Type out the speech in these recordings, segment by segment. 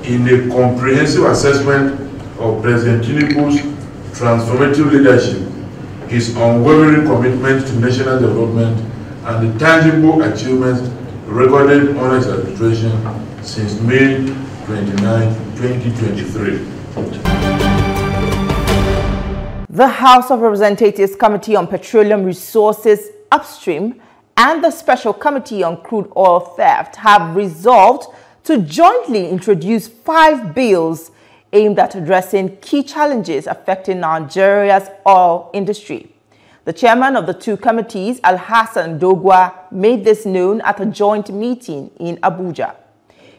in a comprehensive assessment of President Tinubu's transformative leadership, his unwavering commitment to national development, and the tangible achievements recorded under his administration since May 29, 2023. The House of Representatives Committee on Petroleum Resources Upstream and the Special Committee on Crude Oil Theft have resolved to jointly introduce 5 bills aimed at addressing key challenges affecting Nigeria's oil industry. The chairman of the 2 committees, Alhassan Dogwa, made this known at a joint meeting in Abuja.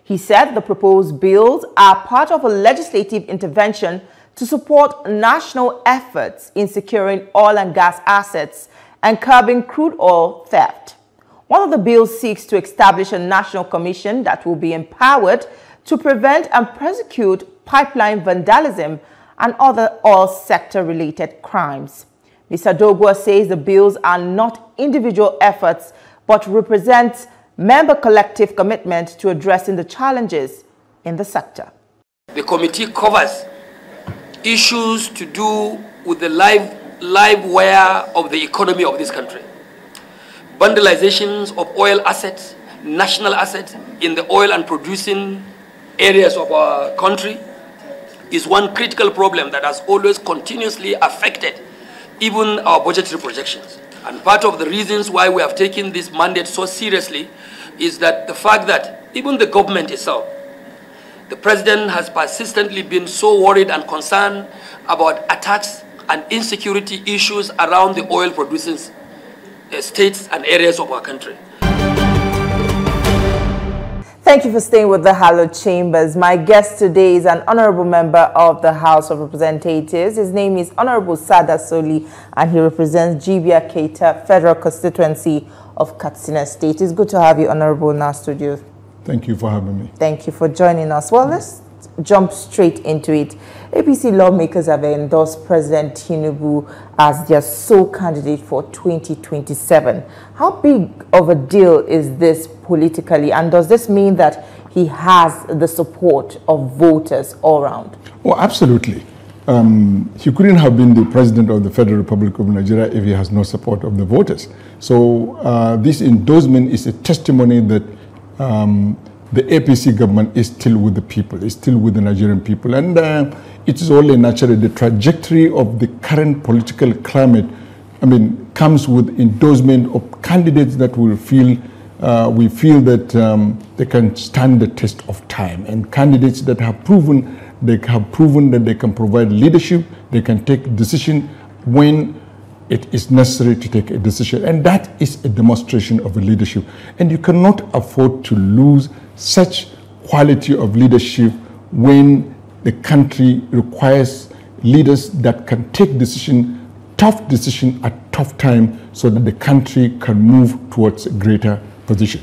He said the proposed bills are part of a legislative intervention to support national efforts in securing oil and gas assets and curbing crude oil theft. One of the bills seeks to establish a national commission that will be empowered to prevent and prosecute pipeline vandalism and other oil sector-related crimes. Mr. Dogwa says the bills are not individual efforts but represent member collective commitment to addressing the challenges in the sector. The committee covers issues to do with the live wire of the economy of this country. Vandalizations of oil assets, national assets in the oil and producing areas of our country is one critical problem that has always continuously affected even our budgetary projections. And part of the reasons why we have taken this mandate so seriously is that the fact that even the government itself, the president has persistently been so worried and concerned about attacks and insecurity issues around the oil producing states and areas of our country. Thank you for staying with the Hallowed Chambers. My guest today is an honorable member of the House of Representatives. His name is Honourable Sada Soli, and he represents Jibia Keita Federal Constituency of Katsina State. It's good to have you, Honourable, in our studio. Thank you for having me. Thank you for joining us. Well, let's jump straight into it. APC lawmakers have endorsed President Tinubu as their sole candidate for 2027. How big of a deal is this politically, and does this mean that he has the support of voters all around? Oh, absolutely. He couldn't have been the president of the Federal Republic of Nigeria if he has no support of the voters. So this endorsement is a testimony that the APC government is still with the people, is still with the Nigerian people. And it is only natural. The trajectory of the current political climate, comes with endorsement of candidates that we feel that they can stand the test of time, and candidates that have proven that they can provide leadership, they can take decision when it is necessary to take a decision. And that is a demonstration of a leadership. And you cannot afford to lose such quality of leadership when the country requires leaders that can take tough decision at tough time, so that the country can move towards a greater position.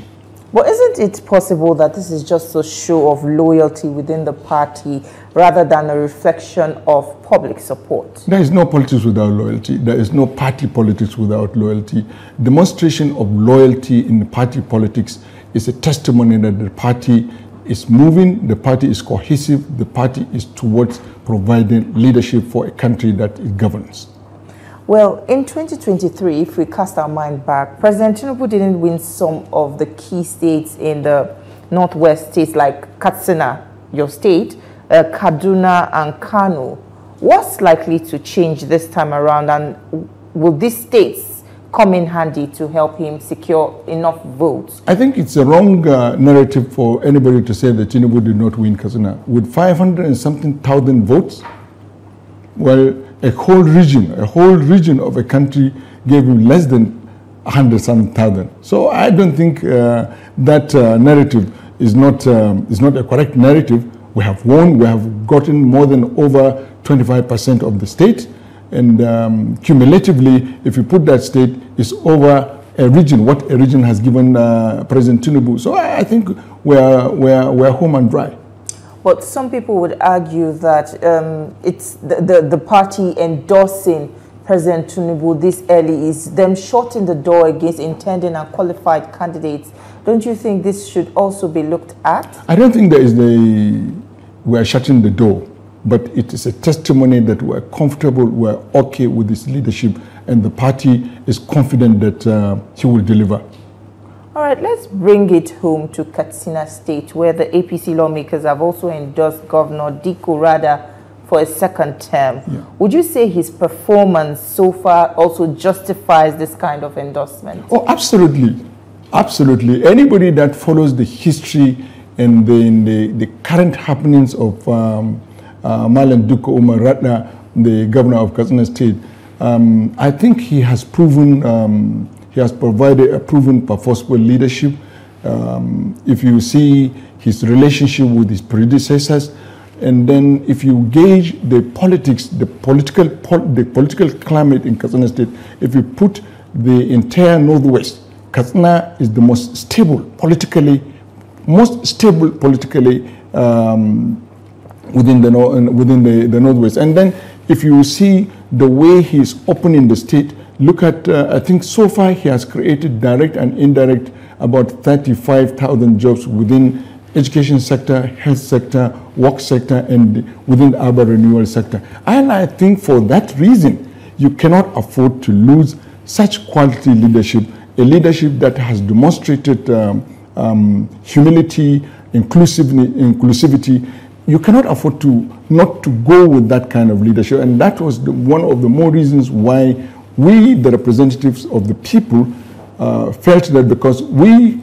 Well, isn't it possible that this is just a show of loyalty within the party rather than a reflection of public support? There is no politics without loyalty. There is no party politics without loyalty. Demonstration of loyalty in the party politics is a testimony that the party is moving, the party is cohesive, the party is towards providing leadership for a country that it governs. Well, in 2023, if we cast our mind back, President Tinubu didn't win some of the key states in the northwest states like Katsina, your state, Kaduna and Kano. What's likely to change this time around, and will these states come in handy to help him secure enough votes? I think it's a wrong narrative for anybody to say that Tinubu did not win Katsina. With 500 and something thousand votes, well, a whole region of a country gave him less than 100,000. So I don't think that narrative is not a correct narrative. We have won. We have gotten more than over 25% of the state, and cumulatively, if you put that state, it's over a region. What a region has given President Tinubu. So I think we're home and dry. But some people would argue that it's the party endorsing President Tinubu this early is them shutting the door against intending and qualified candidates. Don't you think this should also be looked at? I don't think there is we are shutting the door. But it is a testimony that we're comfortable, we're okay with his leadership, and the party is confident that he will deliver. All right, let's bring it home to Katsina State, where the APC lawmakers have also endorsed Governor Diko Rada for a second term. Yeah. Would you say his performance so far also justifies this kind of endorsement? Oh, absolutely. Absolutely. Anybody that follows the history and the current happenings of Malam Diko Umar Rada, the governor of Katsina State, I think he has proven, he has provided a proven purposeful leadership. If you see his relationship with his predecessors, and then if you gauge the politics, the political climate in Katsina State, if you put the entire Northwest, Katsina is the most stable politically within the Northwest. And then if you see the way he's opening the state, look at, I think so far he has created direct and indirect about 35,000 jobs within education sector, health sector, work sector, and within the urban renewal sector. And I think for that reason, you cannot afford to lose such quality leadership, a leadership that has demonstrated humility, inclusivity. You cannot afford to not to go with that kind of leadership. And that was one of the more reasons why we, the representatives of the people, felt that because we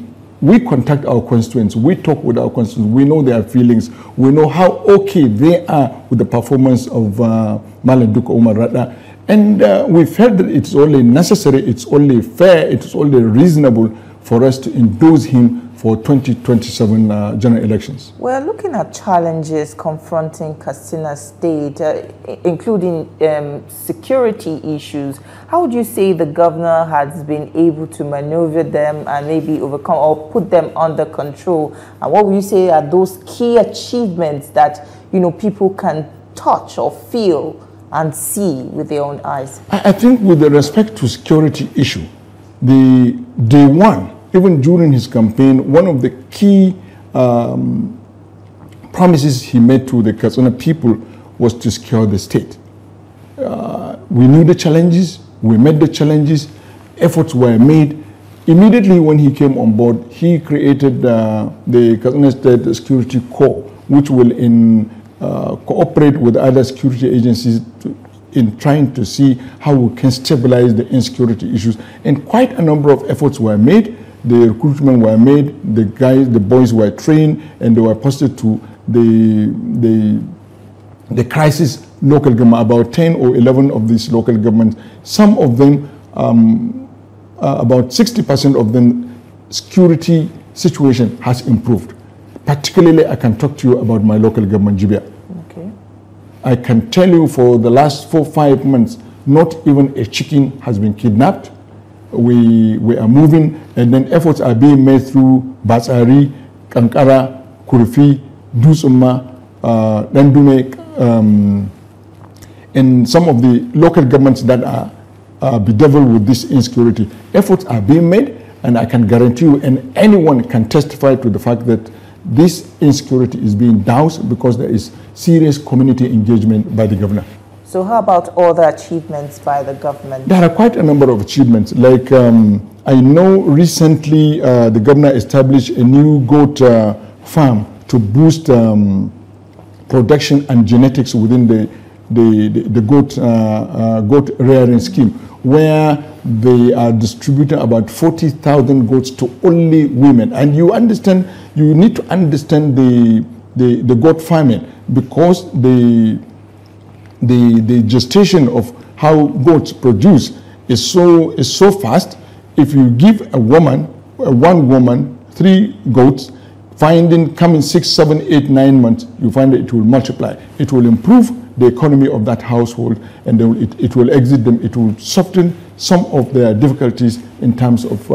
contact our constituents, we talk with our constituents, we know their feelings, we know how okay they are with the performance of Malam Diko Umar Rada. And we felt that it's only necessary, it's only fair, it's only reasonable for us to endorse him for 2027 general elections. We're looking at challenges confronting Katsina State, including security issues. How would you say the governor has been able to maneuver them and maybe overcome or put them under control? And what would you say are those key achievements that, you know, people can touch or feel and see with their own eyes? I think with respect to security issue, the day one, even during his campaign, one of the key promises he made to the Katsina people was to secure the state. We knew the challenges, we met the challenges, efforts were made. Immediately when he came on board, he created the Katsina State Security Corps, which will cooperate with other security agencies in trying to see how we can stabilize the insecurity issues. And quite a number of efforts were made. The recruitment were made, the boys were trained, and they were posted to the crisis local government, about 10 or 11 of these local governments. Some of them, about 60% of them, security situation has improved. Particularly, I can talk to you about my local government, Jibia. Okay. I can tell you for the last 4 or 5 months, not even a chicken has been kidnapped. We are moving, and then efforts are being made through Batsari, Kankara, Kurifi, Dusuma, Dandume, and some of the local governments that are bedeviled with this insecurity. Efforts are being made, and I can guarantee you, and anyone can testify to the fact that this insecurity is being doused because there is serious community engagement by the governor. So how about other achievements by the government? There are quite a number of achievements. Like I know recently the governor established a new goat farm to boost production and genetics within the goat rearing scheme, where they are distributing about 40,000 goats to only women. And you need to understand the goat farming, because the gestation of how goats produce is so fast. If you give one woman 3 goats, coming 6, 7, 8, 9 months, you find that it will multiply. It will improve the economy of that household, and it will exit them. It will soften some of their difficulties in terms of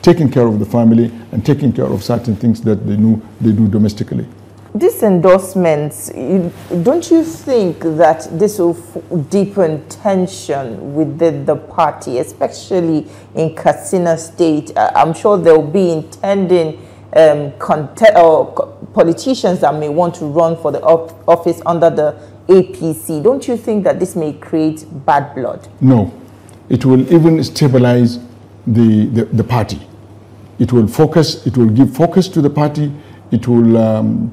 taking care of the family and taking care of certain things that they do domestically. These endorsements, don't you think that this will deepen tension within the party, especially in Katsina State? I'm sure there will be intending politicians that may want to run for the office under the APC. Don't you think that this may create bad blood? No. It will even stabilize the party. It will give focus to the party. It will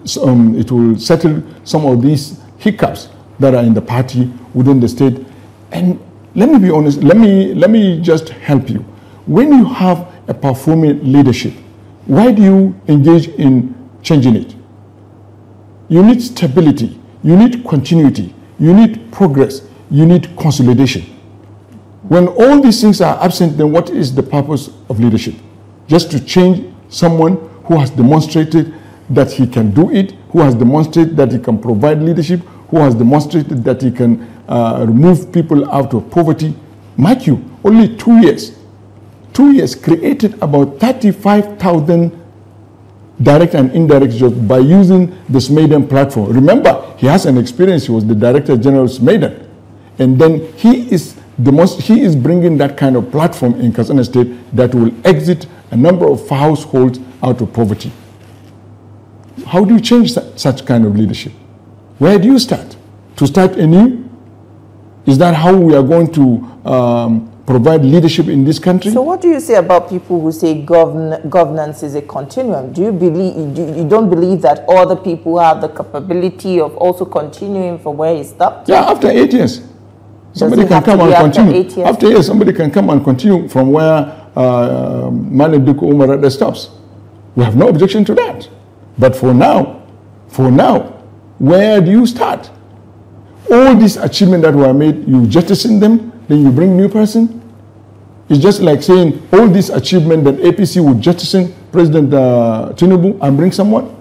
settle some of these hiccups that are in the party within the state. And let me be honest, let me just help you. When you have a performing leadership, why do you engage in changing it? You need stability, you need continuity, you need progress, you need consolidation. When all these things are absent, then what is the purpose of leadership? Just to change someone who has demonstrated that he can do it, who has demonstrated that he can provide leadership, who has demonstrated that he can remove people out of poverty. Mark you, only 2 years. 2 years created about 35,000 direct and indirect jobs by using the Smaden platform. Remember, he has an experience. He was the Director General of Smaden. And then he is bringing that kind of platform in Katsina State that will exit a number of households out of poverty. How do you change such kind of leadership? Where do you start? To start anew? Is that how we are going to provide leadership in this country? So what do you say about people who say governance is a continuum? Do you don't believe that other people have the capability of also continuing from where he stopped? Yeah, after 8 years. Somebody can come and continue. After 8 years, somebody can come and continue from where Maneduku Umar stops. We have no objection to that. But for now, where do you start? All these achievements that were made, you jettison them, then you bring new person. It's just like saying all these achievements that APC would jettison President Tinubu and bring someone.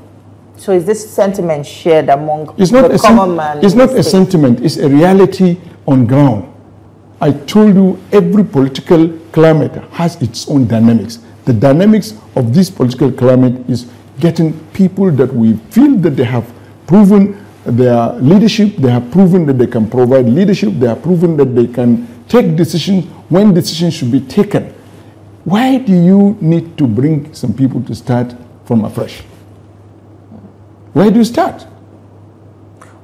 So is this sentiment shared among the common man? It's not a sentiment, it's a reality on ground. I told you every political climate has its own dynamics. The dynamics of this political climate is getting people that we feel that they have proven their leadership, they have proven that they can provide leadership, they have proven that they can take decisions when decisions should be taken. Why do you need to bring some people to start from afresh? Where do you start?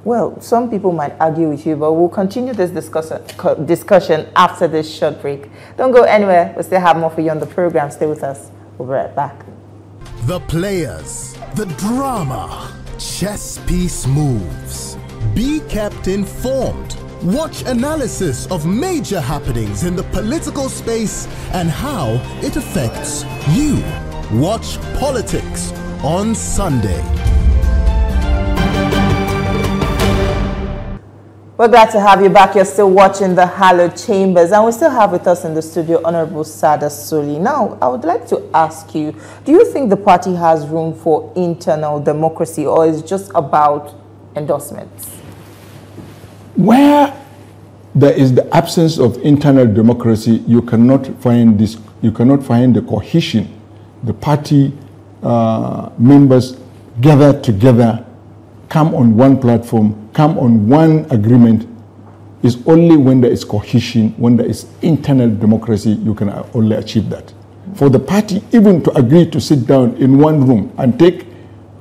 Well, some people might argue with you, but we'll continue this discussion after this short break. Don't go anywhere. We'll still have more for you on the program. Stay with us. We'll be right back. The players, the drama, chess piece moves. Be kept informed. Watch analysis of major happenings in the political space and how it affects you. Watch Politics on Sunday. We're glad to have you back. You're still watching the Hallowed Chambers, and we still have with us in the studio Honourable Sada Soli. Now, I would like to ask you, do you think the party has room for internal democracy, or is it just about endorsements? Where there is the absence of internal democracy, you cannot find this. You cannot find the cohesion. The party members gather together, come on one platform, come on one agreement. Is only when there is cohesion, when there is internal democracy, you can only achieve that. For the party even to agree to sit down in one room and take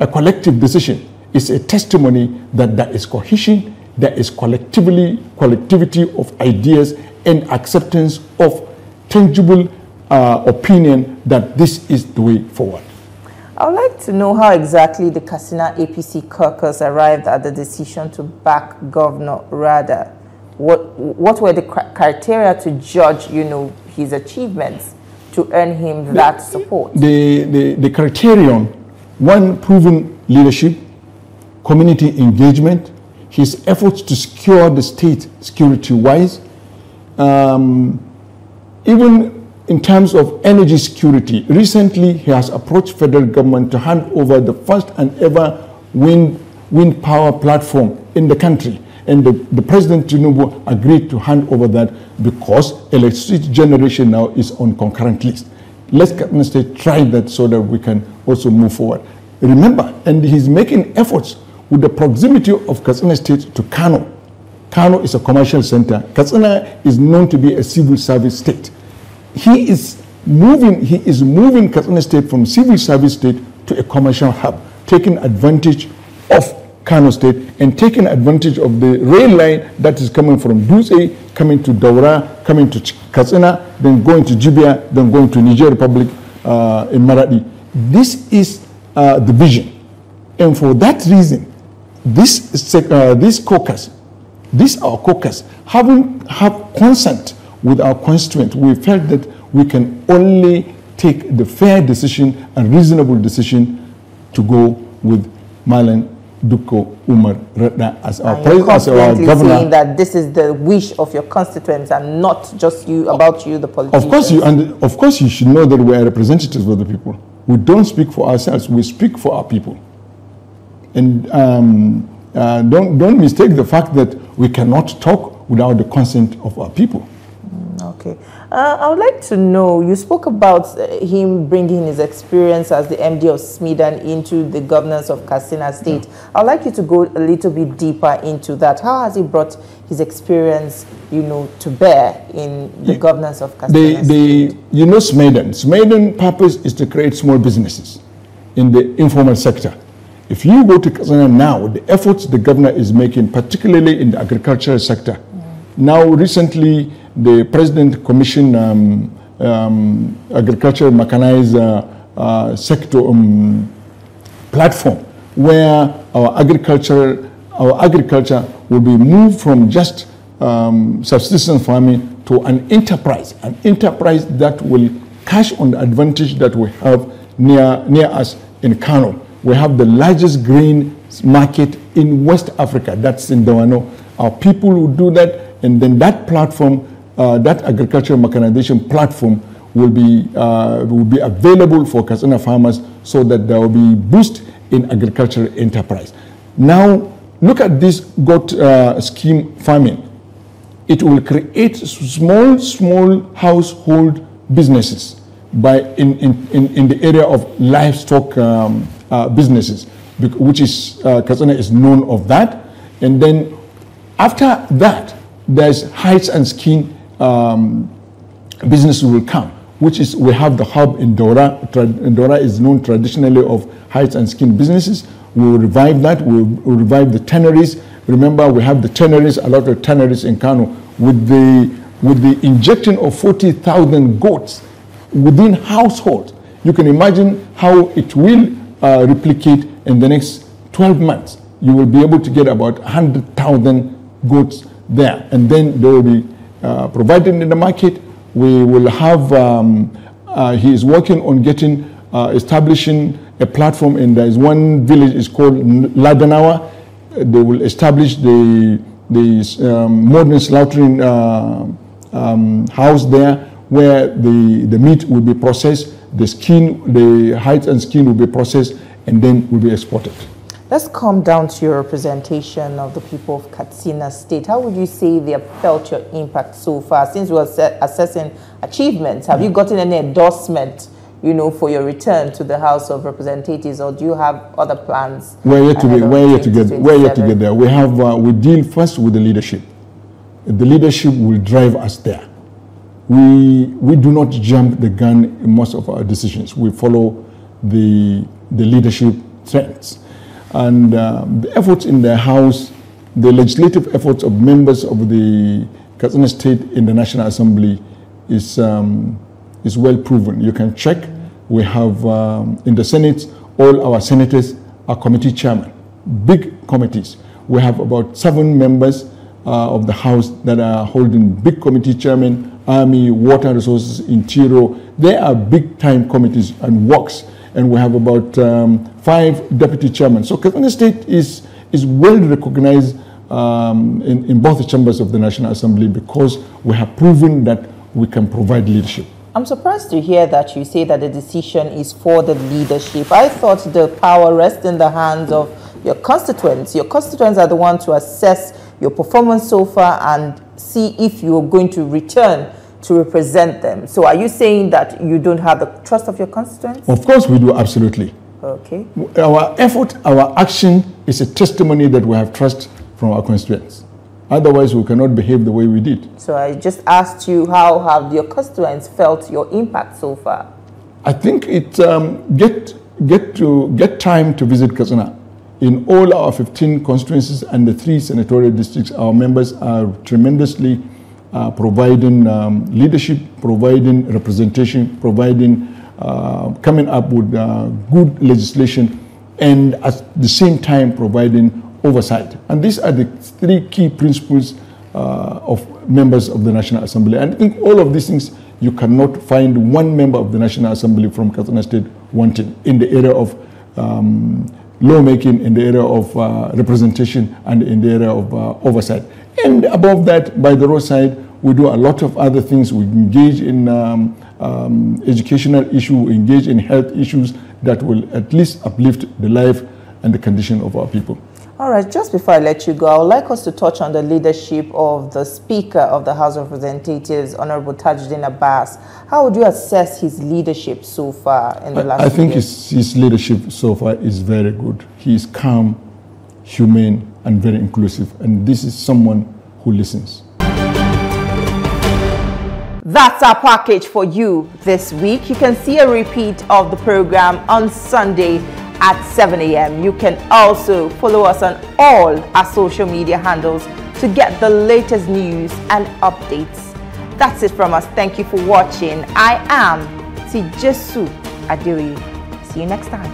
a collective decision is a testimony that there is cohesion, there is collectivity of ideas and acceptance of tangible opinion that this is the way forward. I would like to know how exactly the Katsina APC caucus arrived at the decision to back Governor Rada. What were the criteria to judge, his achievements to earn him that support? The criterion, one, proven leadership, community engagement, his efforts to secure the state security-wise, even in terms of energy security. Recently, he has approached federal government to hand over the first and ever wind power platform in the country. And the President Tinubu agreed to hand over that because electricity generation now is on concurrent list. Let's Katsina State try that so that we can also move forward. Remember, and he's making efforts with the proximity of Katsina State to Kano. Kano is a commercial center. Katsina is known to be a civil service state. He is moving Katsina State from civil service state to a commercial hub. taking advantage of Kano State and taking advantage of the rail line that is coming from Dutse, coming to Daura, coming to Katsina, then going to Jibia, then going to Niger Republic in Maradi. This is the vision. And for that reason, this caucus, our caucus, having consent with our constituents, we felt that we can only take the fair decision and reasonable decision to go with Malan Dukko Umar Radda as our president, as our governor. Saying that this is the wish of your constituents and not just you, about you, the politicians. Of course, you should know that we are representatives of the people. We don't speak for ourselves; we speak for our people. And don't mistake the fact that we cannot talk without the consent of our people. Okay. I would like to know, you spoke about him bringing his experience as the MD of Smedan into the governance of Katsina State. I would like you to go a little bit deeper into that. How has he brought his experience, to bear in the governance of Katsina State? Smedan's purpose is to create small businesses in the informal sector. If you go to Katsina now, the efforts the governor is making, particularly in the agricultural sector. Now, recently, the president commissioned agricultural mechanized sector platform, where our agriculture will be moved from just subsistence farming to an enterprise that will cash on the advantage that we have near us in Kano. We have the largest grain market in West Africa. That's in Dawano. Our people will do that, and then that platform, that agricultural mechanization platform, will be available for Katsina farmers, so that there will be boost in agricultural enterprise. Now, look at this goat scheme farming. It will create small household businesses in the area of livestock businesses, which is Katsina is known of that. And then after that, there's hides and skin business will come, which is, we have the hub in Daura. Daura is known traditionally of hides and skin businesses. We will revive that. We will revive the tanneries. Remember, we have the tanneries, a lot of tanneries in Kano, with the injection of 40,000 goats within households. You can imagine how it will replicate in the next 12 months. You will be able to get about 100,000 goats there, and then they will be provided in the market. We will have, he is working on establishing a platform, and there is one village, is called Ladanawa. They will establish the modern slaughtering house there, where the meat will be processed, the hides and skin will be processed, and then will be exported. Let's come down to your representation of the people of Katsina State. How would you say they have felt your impact so far? Since we are assessing achievements, have you gotten any endorsement, for your return to the House of Representatives, or do you have other plans? We're yet to get there. We deal first with the leadership. The leadership will drive us there. We do not jump the gun in most of our decisions. We follow the leadership trends. And the efforts in the House, the legislative efforts of members of the Katsina State in the National Assembly is well proven. You can check. We have in the Senate, all our senators are committee chairmen, big committees. We have about 7 members of the House that are holding big committee chairmen, Army, Water Resources, Interior. They are big time committees and works. And we have about 5 deputy chairmen. So Katsina State is well recognized in both the chambers of the National Assembly, because we have proven that we can provide leadership. I'm surprised to hear that you say that the decision is for the leadership. I thought the power rests in the hands of your constituents. Your constituents are the ones to assess your performance so far and see if you're going to return to represent them. So are you saying that you don't have the trust of your constituents? Of course we do, absolutely. Okay. Our effort, our action is a testimony that we have trust from our constituents. Otherwise, we cannot behave the way we did. So I just asked you, how have your constituents felt your impact so far? I think it get time to visit Katsina. In all our 15 constituencies and the 3 senatorial districts, our members are tremendously providing leadership, providing representation, providing coming up with good legislation, and at the same time providing oversight. And these are the 3 key principles of members of the National Assembly. And I think all of these things, you cannot find one member of the National Assembly from Katsina State wanting in the area of lawmaking, in the area of representation, and in the area of oversight. And above that, by the roadside, we do a lot of other things. We engage in educational issues, we engage in health issues that will at least uplift the life and the condition of our people. All right, just before I let you go, I would like us to touch on the leadership of the Speaker of the House of Representatives, Honourable Tajuddin Abbas. How would you assess his leadership so far in the last year? I think his leadership so far is very good. He is calm, humane, and very inclusive. And this is someone who listens. That's our package for you this week. You can see a repeat of the program on Sunday at 7 a.m. You can also follow us on all our social media handles to get the latest news and updates. That's it from us. Thank you for watching. I am Tijesu Adeoye. See you next time.